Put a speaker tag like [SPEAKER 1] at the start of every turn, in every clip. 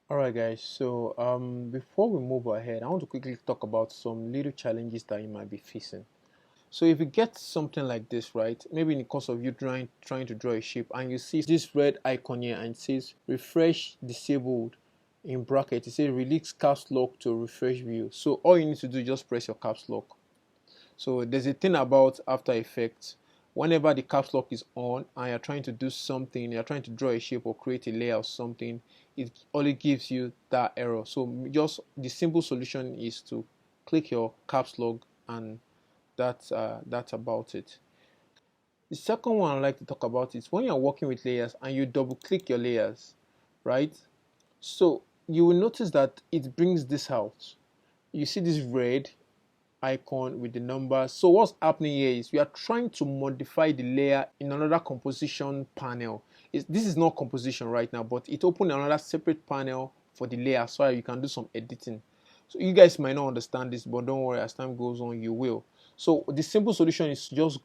[SPEAKER 1] Alright guys, so before we move ahead, I want to quickly talk about some little challenges that you might be facing. So if you get something like this, right, maybe in the course of you trying to draw a shape and you see this red icon here and it says refresh disabled in bracket, it says release caps lock to refresh view. So all you need to do is just press your caps lock. So there's a thing about After Effects. Whenever the caps lock is on and you're trying to do something, you're trying to draw a shape or create a layer or something, it only gives you that error. So just the simple solution is to click your caps lock, and that's about it. The second one I'd like to talk about is when you're working with layers and you double click your layers, right? So you will notice that it brings this out. You see this red icon with the numbers. So what's happening here is we are trying to modify the layer in another composition panel. This is not composition right now, but it opened another separate panel for the layer so you can do some editing. So you guys might not understand this, but don't worry, as time goes on you will. So the simple solution is just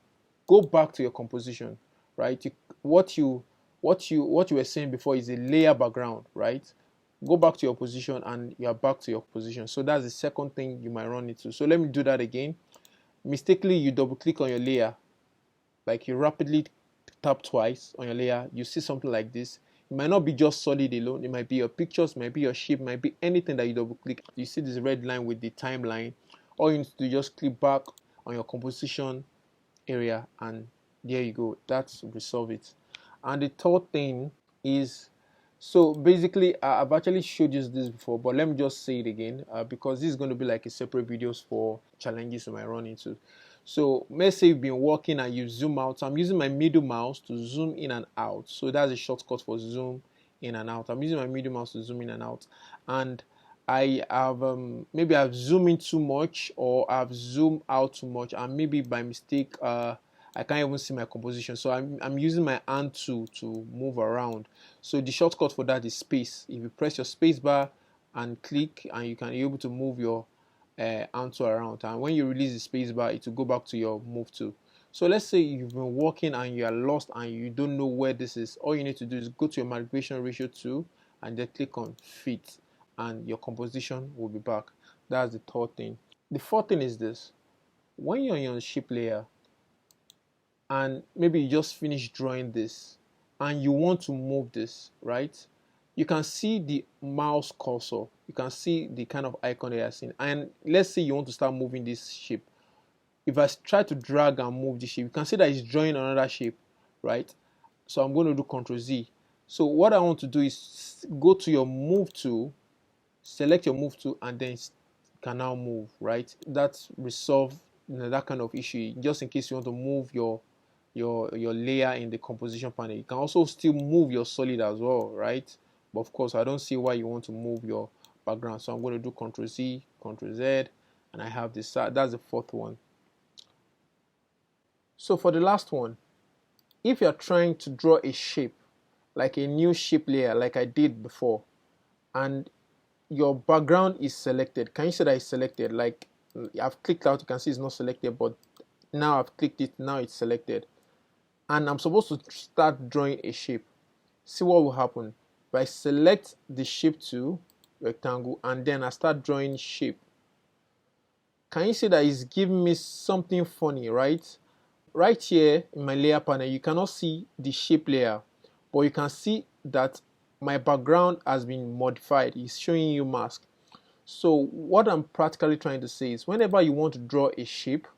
[SPEAKER 1] go back to your composition, right? What you were saying before is a layer background, right? Go back to your position and you are back to your position. So that's the second thing you might run into. So let me do that again. Mistakenly you double click on your layer, like you rapidly tap twice on your layer, you see something like this. It might not be just solid alone, it might be your pictures, might be your shape, might be anything that you double click. You see this red line with the timeline. All you need to do is just click back on your composition area and there you go, that's resolve it. And the third thing is, so basically I've actually showed you this before, but let me just say it again, because this is going to be like a separate videos for challenges you might run into. So let's say you've been working and you zoom out. So I'm using my middle mouse to zoom in and out, so that's a shortcut for zoom in and out. I'm using my middle mouse to zoom in and out, and I have maybe I've zoomed in too much or I've zoomed out too much, and maybe by mistake I can't even see my composition. So I'm using my hand to move around. So the shortcut for that is space. If you press your space bar and click, and you can be able to move your hand tool around. And when you release the space bar, it will go back to your move tool. So let's say you've been working and you are lost and you don't know where this is. All you need to do is go to your manipulation ratio tool and then click on fit, and your composition will be back. That's the third thing. The fourth thing is this: when you're on your shape layer and maybe you just finished drawing this and you want to move this, right? You can see the mouse cursor, you can see the kind of icon that you're seeing, and let's say you want to start moving this shape. If I try to drag and move the shape, you can see that it's drawing another shape, right? So I'm going to do Ctrl Z. So what I want to do is go to your move tool, select your move tool, and then can now move, right? That's resolve that kind of issue. Just in case you want to move your layer in the composition panel, you can also still move your solid as well, right? But of course I don't see why you want to move your background, so I'm going to do Ctrl Z, Ctrl Z, and I have this. That's the fourth one. So for the last one, if you're trying to draw a shape, like a new shape layer like I did before, and your background is selected, can you see that it's selected? Like I've clicked out, you can see it's not selected, but now I've clicked it, now it's selected, and I'm supposed to start drawing a shape. See what will happen. If I select the shape tool, rectangle, and then I start drawing shape, can you see that it's giving me something funny, right? Right here in my layer panel, you cannot see the shape layer, but you can see that my background has been modified. It's showing you mask. So what I'm practically trying to say is, whenever you want to draw a shape,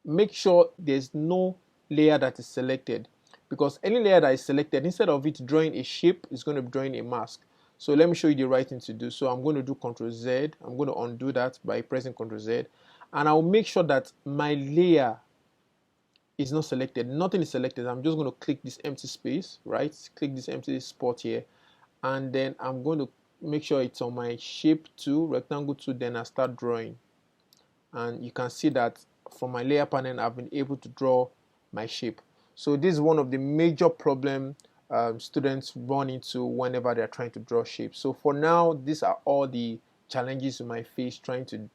[SPEAKER 1] make sure there's no layer that is selected, because any layer that is selected, instead of it drawing a shape, it's going to be drawing a mask. So let me show you the right thing to do. So I'm going to do Ctrl Z. I'm going to undo that by pressing Ctrl Z, and I'll make sure that my layer is not selected. Nothing is selected. I'm just going to click this empty space, right? Click this empty spot here, and then I'm going to make sure it's on my shape tool, rectangle tool, then I start drawing. And you can see that from my layer panel I've been able to draw my shape. So this is one of the major problem students run into whenever they're trying to draw shapes. So for now, these are all the challenges you might face trying to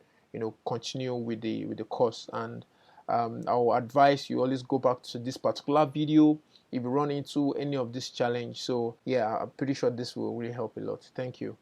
[SPEAKER 1] continue with the course. And I will advise you always go back to this particular video, if you run into any of this challenge. So yeah, I'm pretty sure this will really help a lot. Thank you.